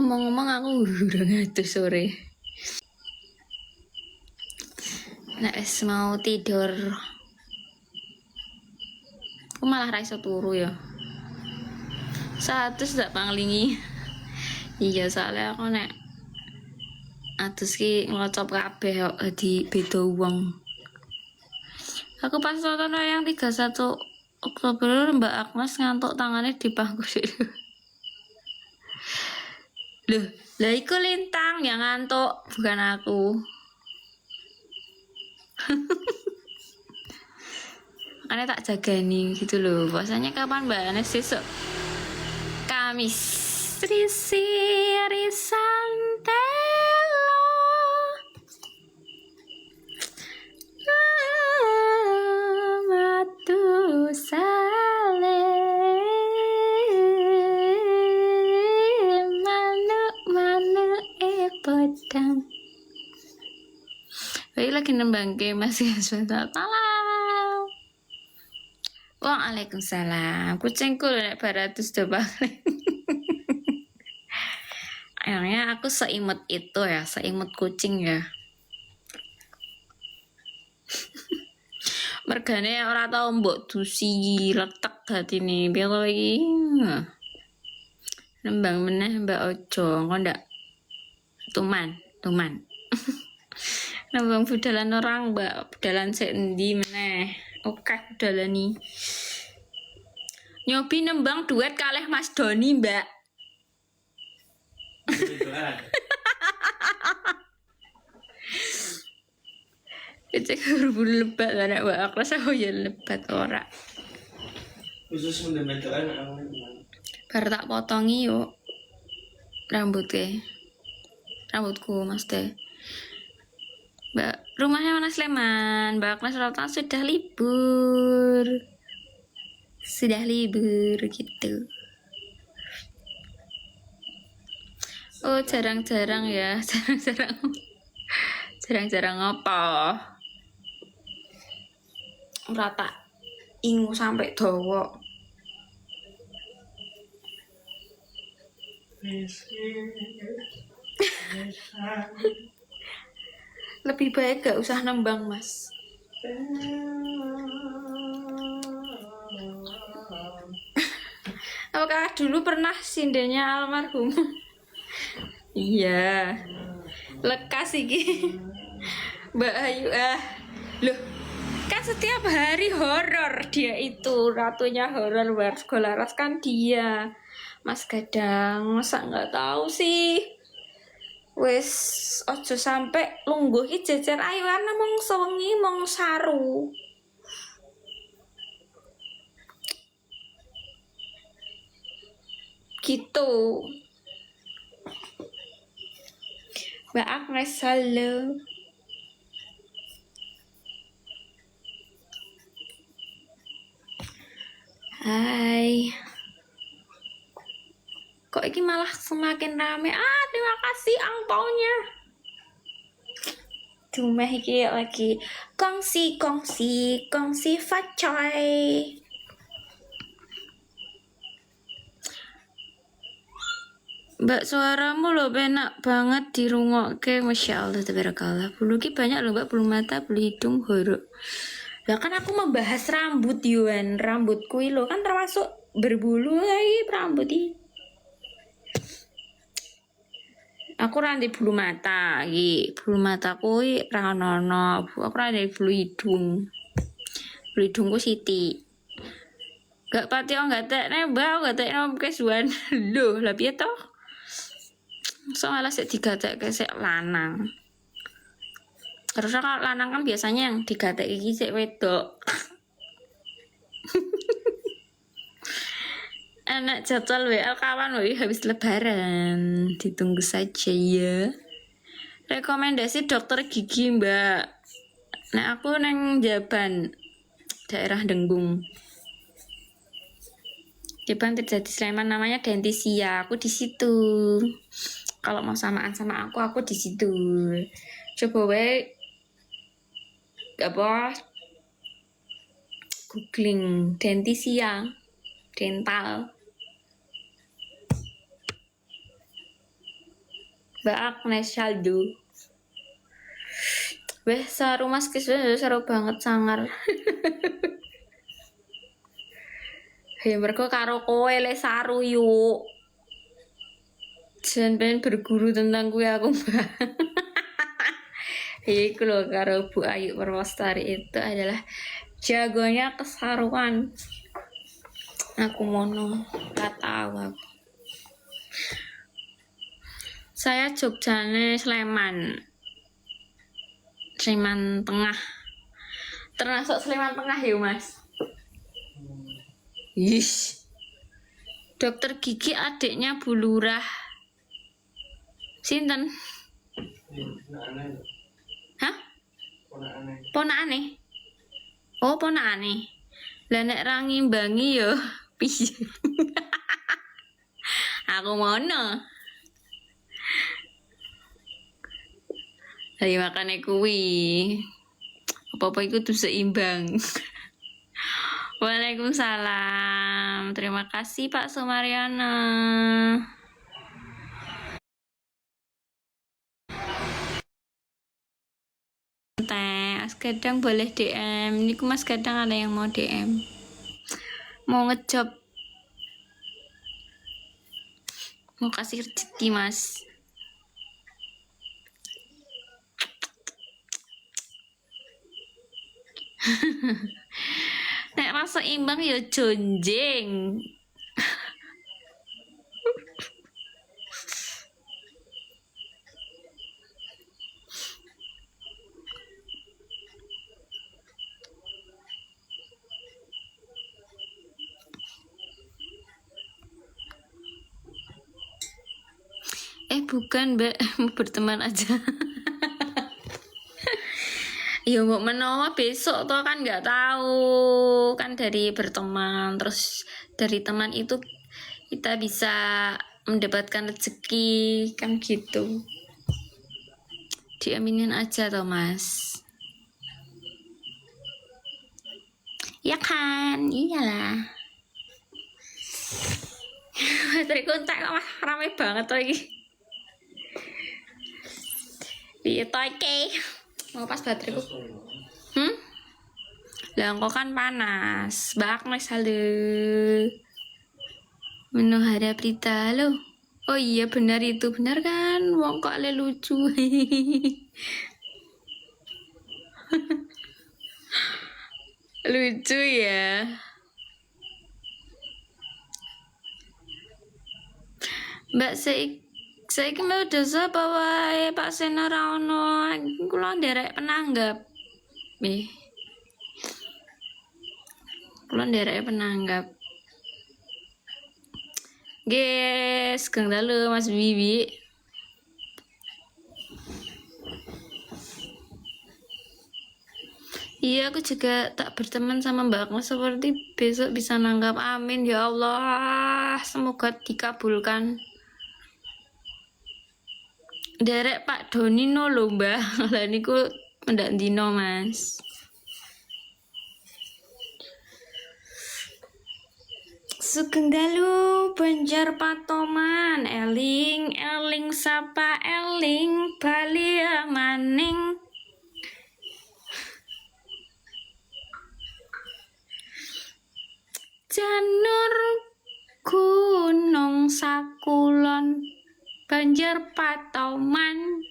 ngomong-ngomong aku udah ngantuk sore. Nek wis mau tidur. Aku malah ra iso turu ya. 100 tak panglingi. Iya, soalnya aku nek atus ki ngelocop kabeh kok di beda wong. Aku pas nonton yang 31 Oktober Mbak Agnes ngantuk tangannya di pangku sih. Loh, lah iku Lintang yang ngantuk, bukan aku. Makanya tak jagani gitu loh. Bahasanya kapan Mbak Anes besok? Kamis. Risi Risantelo. Matu sale. Manuk podang. Baik lagi nembang ke Mas Yasmin. Malam. Waalaikumsalam. Kucingku nek baratus do paling. Akhirnya aku seimut itu ya, seimut kucing ya. Mergane ora tau mbok dusi letek hatine. Piye to iki? Nembang meneh Mbak Ojo, engko ndak tuman. Nembang budalan orang Mbak, budalan sik endi meneh. Oke, budalani. Nyobi nembang duet kalih Mas Doni, Mbak. Cek berbulu lebat anak Mbak aku rasa ya lebat ora. Khusus mendembelan Bar tak potongi yuk rambutku Mas Teh. Mbak, rumahnya mana Sleman? Mbak Agnes Rata sudah libur gitu. Oh jarang-jarang ya, jarang-jarang apa? Rata ingu sampai dawa. Lebih baik gak usah nembang Mas. Apakah dulu pernah sindennya almarhum? Iya. Lekas iki. Mbak Ayu loh, kan setiap hari horor dia itu, ratunya horor Warga Laras kan dia. Mas Gadang, masa nggak tahu sih? Wes ojo sampai lungguh iki jejer ayu ana mongso wengi mong saru. Gitu. Mbak Agnes, halo. Hai. Kok ini malah semakin rame? Terima kasih angpaunya. Dumeh iki lagi kongsi facoy. Mbak, suaramu loh enak banget dirungokke, Masya Allah, tabarakallah. Bulu ki banyak loh Mbak, bulu mata, bulu hidung, horok. Lah kan aku membahas rambut Yuan, rambutku lo kan termasuk berbulu lagi rambut ini. Aku randi bulu mata, bulu mataku ra ono. Aku randi bulu hidung. Bulu hidungku Siti. Gak pati gak tekne Mbak, gak tekne kesuwen. Loh, lah piye toh? Soalnya sik digatekke sik lanang. Harusnya kalau lanang kan biasanya yang digatekke iki sik wedok. Anak jadwal WA kawan habis lebaran. Ditunggu saja ya. Rekomendasi dokter gigi Mbak. Nah aku neng Jaban daerah Denggung. Jaban terjadi Sleman namanya Dentisia. Aku di situ. Kalau mau samaan sama aku di situ. Coba apa? Googling Dentisia, dental. Mbak Agnes Saldo. Weh, saru Mas Kis seru banget sangar. Hei, mereka karo kowe le saru yuk. Jangan pengen berguru tentang kue aku mbak. Iku loh karo Bu Ayu Perwastari itu adalah jagonya kesaruan. Aku mono, gak tahu aku. Saya Jogjane Sleman. Sleman Tengah. Termasuk Sleman Tengah ya, Mas. Yish. Dokter gigi adiknya Bu Lurah. Sinten? Hah? Ponakane. Oh, ponakane. Lah nek ra ngimbangi ya piye? Aku mono. Hari makane kuwi. Apa-apa iku tuh seimbang. Waalaikumsalam. Terima kasih Pak Sumariana. Mas Gadang boleh DM. Niku Mas Gadang ada yang mau DM. Mau ngejob. Mau kasih rezeki Mas. Nek rasa imbang ya jonjeng. Bukan Mbak, mau berteman aja. Ya mau menawa besok toh kan nggak tahu kan dari berteman terus dari teman itu kita bisa mendapatkan rezeki kan gitu. Diaminin aja toh Mas. Ya kan, iyalah. Baterai kontak kok rame banget lagi. Piye to iki? Mau pas bateraiku. Lah kok kan panas. Bak Mas halo. Menu Hara Prita lo. Oh iya benar itu, benar kan? Wong kok le lucu. Lucu ya. Mbak saya mau dosa bawa Pak Seno Rano. Kula nderek penanggap. Kula nderek penanggap. Guys, kang dalu Mas Bibi. Iya, aku juga tak berteman sama Mbak Agnes seperti besok bisa nanggap. Amin ya Allah. Semoga dikabulkan. Derek Pak Donino lho Mbak. Lah niku mendak dino Mas. Sugeng dalu Banjar Patoman eling sapa eling bali maning. Janur Gunung Sakulon Banjar Patoman.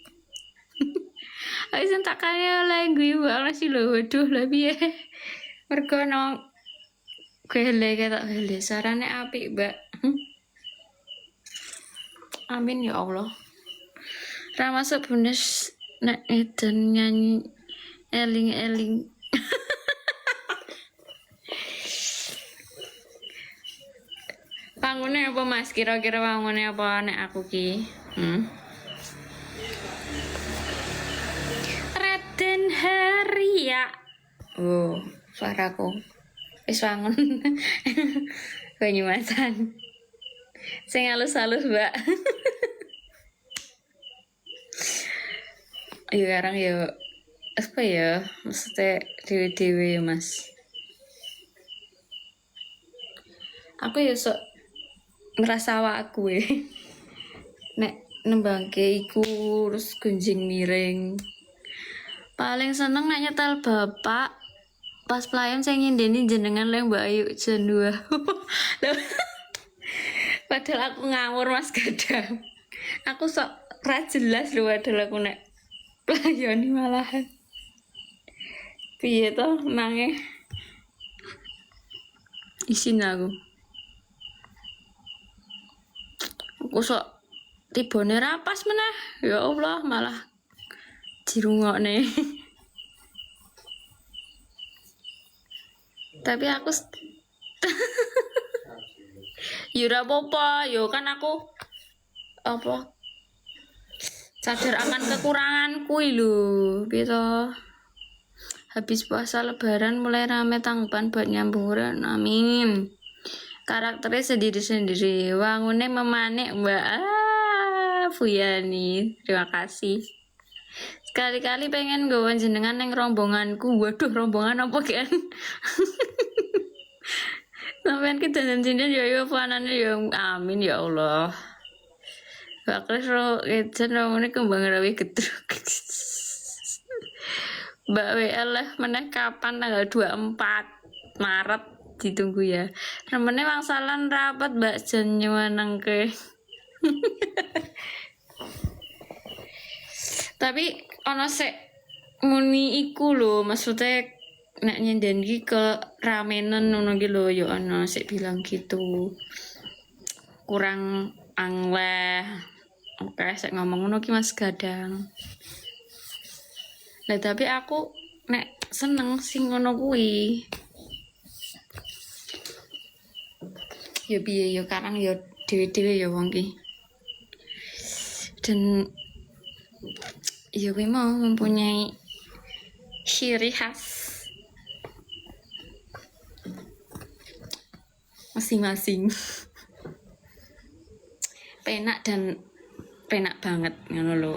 Aku sing tak kaya oleh gue banget sih lho. Waduh lah piye. Mergo nang gele ketok gele sarane apik, Mbak. Amin ya Allah. Ra masuk bonus nek edan nyanyi eling-eling. Pangune apa Mas? Kira-kira pangune apa nek aku ki? Raden Haria. Oh, suaraku. Wis wangun. Banyumasan. Sing halus-halus, Mbak. Ayo sekarang ya apa ya? Maksudnya dewe-dewe ya, Mas. Aku ya sok ngerasa awak aku nek nembangke iku terus gunjing miring. Paling seneng nek nyetel bapak pas pelayan saya nyindeni jenengan le Mbak Ayu jen 2. Padahal aku ngawur Mas Gadang. Aku sok ra jelas lho padahal aku nek pelayani malahan. Piye to nange? Isin aku. Aku sok tibone rapas meneh. Ya Allah malah dirungokne. Tapi aku ya ora apa-apa, yo kan aku apa sadar akan kekuranganku lho, piye to. Habis puasa lebaran mulai rame tanggapan buat nyambung uran, amin. Karakternya sendiri-sendiri, wangune memanik Mbak Fuyani, terima kasih. Sekali-kali pengen gawan jenengan neng rombonganku. Waduh, rombongan apa kan? Sampeyan ki dandan cincin ya yo panane ya amin ya Allah. Bakal ro ejen ngene kembang rawi gedruk. Mbak WL lah meneh kapan tanggal 24 Maret ditunggu ya. Remene wangsalan rapat Mbak Jen nyuwenengke. Tapi ono sek muni iku lho, maksudnya nek nyenden ki ke ramenan ngono ki lho ya ono sik bilang gitu. Kurang angleh. Oke, sik ngomong ngono ki Mas Gadang. Lah tapi aku nek seneng sing ngono kuwi. Ya piye ya karang ya dhewe-dhewe ya wong ki. Dan ya gue mau mempunyai ciri khas masing-masing. Penak dan penak banget ngono lho.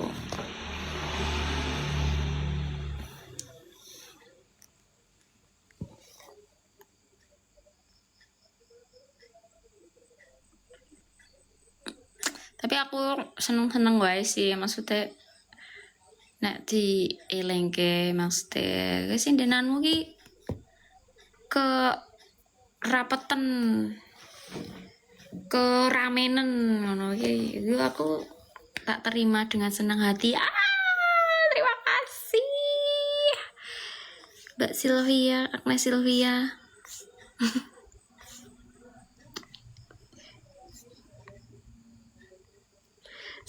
Tapi aku seneng-seneng wae sih, maksudnya nek di elengke maksudnya kesindenanmu ki ke rapetan ke ramenan ngono ki itu aku tak terima dengan senang hati. Terima kasih Mbak Sylvia, Agnes Sylvia.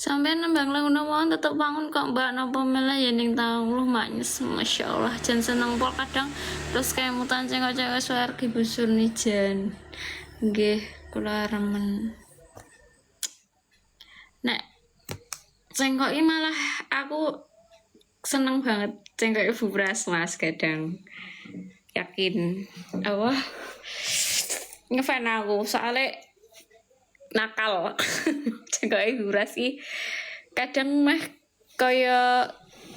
Sampai nembang lagu nawon tetep bangun kok Mbak napa mela yening tahu lu maknyes Masya Allah jan seneng pol kadang terus kayak mutan cengok-cengok suargi busur nih jan nggih kula remen nek cengkoki malah aku seneng banget cengkok Ibu Pras Mas Gadang yakin Allah ngefan aku soalnya nakal cengkok Ibu Pras ki kadang mah kaya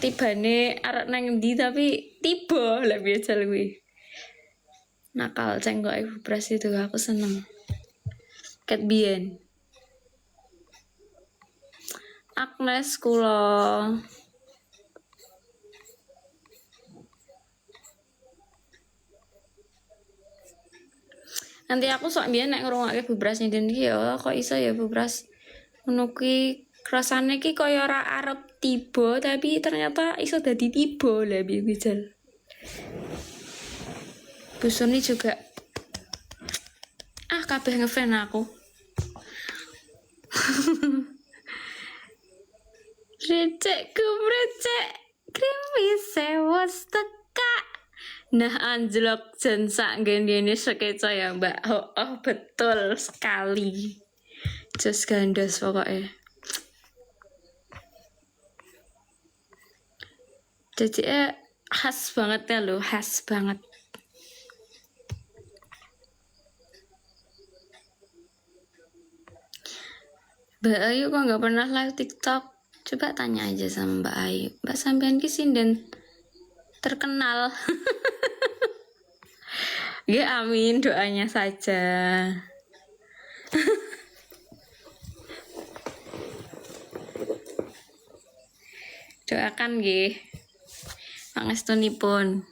tibane arek nang endi tapi tiba lah biasa luwi nakal cengkok Ibu Pras itu aku seneng ket biyen Agnes kula nanti aku sok biyen nek ngrungokke Bu Pras nyenden iki ya kok iso ya Bu Pras ngono kuwi rasane ki kaya ora arep tiba tapi ternyata iso dadi tiba lah piye bijal. Bu Suni juga kabeh ngefan aku. Recekku recek krimis sewas teka. Nah anjlok jan sak ngene sekeca ya Mbak. Oh betul sekali. Just gandos pokoknya. Jadi khas banget ya lo, khas banget. Mbak Ayu kok nggak pernah live TikTok? Coba tanya aja sama Mbak Ayu. Mbak sampean ki sinden terkenal. Ya amin doanya saja. Doakan nggih. Pangestunipun.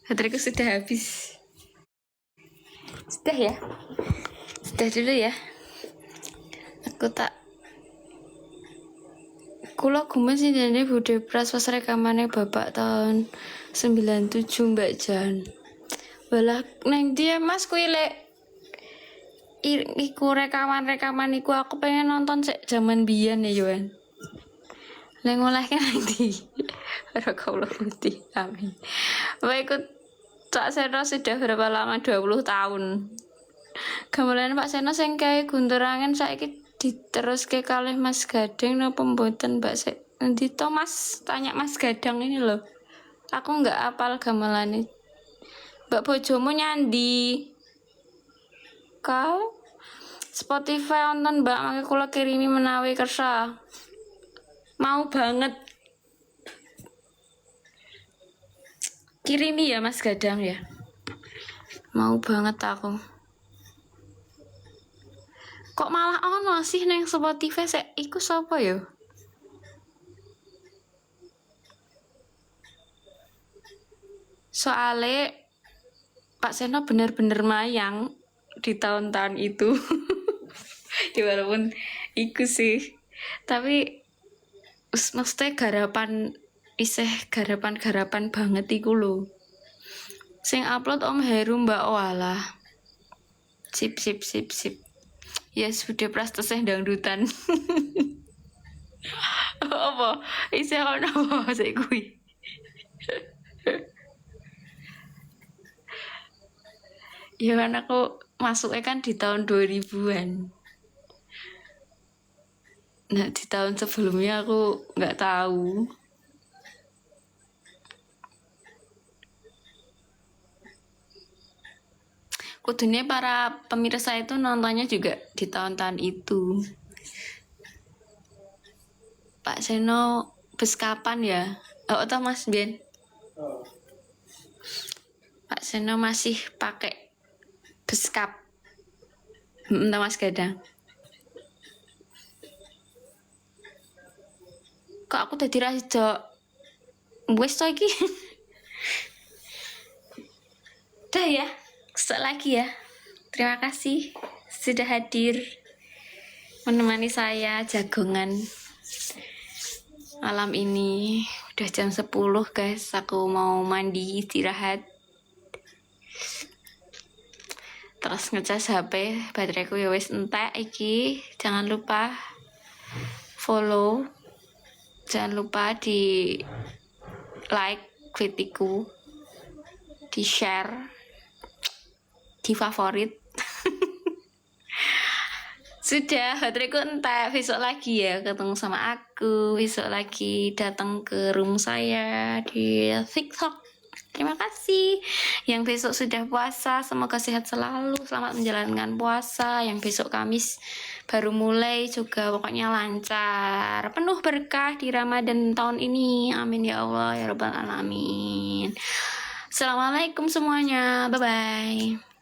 Bateraiku sudah habis. Sudah ya? Sudah dulu ya. Kula gumen sih dene Bude Pras pas rekamane bapak tahun 97 Mbak Jan. Walah neng dia Mas kuwi lek iku rekaman iku aku pengen nonton sik jaman biyen ya Yohan. Lek ngolehke nang ndi? Barakallahu uti. Amin. Baik Pak Seno sudah berapa lama? 20 tahun. Gamelan Pak Seno sing kae guntur angin saiki diteruske kalih Mas Gading napa mboten Mbak Sek? Nanti to Mas tanya Mas Gadang ini loh. Aku nggak apal gamelane. Mbak bojomu nyandi. Kau Spotify nonton Mbak make kula kirimi menawi kersa. Mau banget. Kirimi ya Mas Gadang ya. Mau banget aku. Kok malah ono sih neng Spotify sek iku sapa ya? Soale Pak Seno bener-bener mayang di tahun-tahun itu. Ya walaupun iku sih. Tapi maksudnya garapan banget iku lho. Sing upload Om Heru Mbak Oala. Sip. Yes, Bude Pras tesih dangdutan. Apa? Isih ono apa sik kuwi? Ya kan aku masuknya kan di tahun 2000-an. Nah di tahun sebelumnya aku nggak tahu. Kudunya para pemirsa itu nontonnya juga di tahun-tahun itu. Pak Seno bus kapan ya? Oh, atau Mas Ben? Oh. Pak Seno masih pakai beskap. Entah Mas Gadang. Kok aku tadi rajo wes to iki. Udah ya, kesel lagi ya. Terima kasih sudah hadir menemani saya jagongan malam ini. Udah jam 10 guys, aku mau mandi istirahat. Terus ngecas HP, bateraiku ya wis entek iki. Jangan lupa follow. Jangan lupa di like videoku, di share, di favorit. Sudah, bateraiku entek. Besok lagi ya ketemu sama aku. Besok lagi datang ke room saya di TikTok. Terima kasih. Yang besok sudah puasa, semoga sehat selalu. Selamat menjalankan puasa. Yang besok Kamis baru mulai juga pokoknya lancar. Penuh berkah di Ramadan tahun ini. Amin ya Allah ya Rabbal Alamin. Assalamualaikum semuanya. Bye-bye.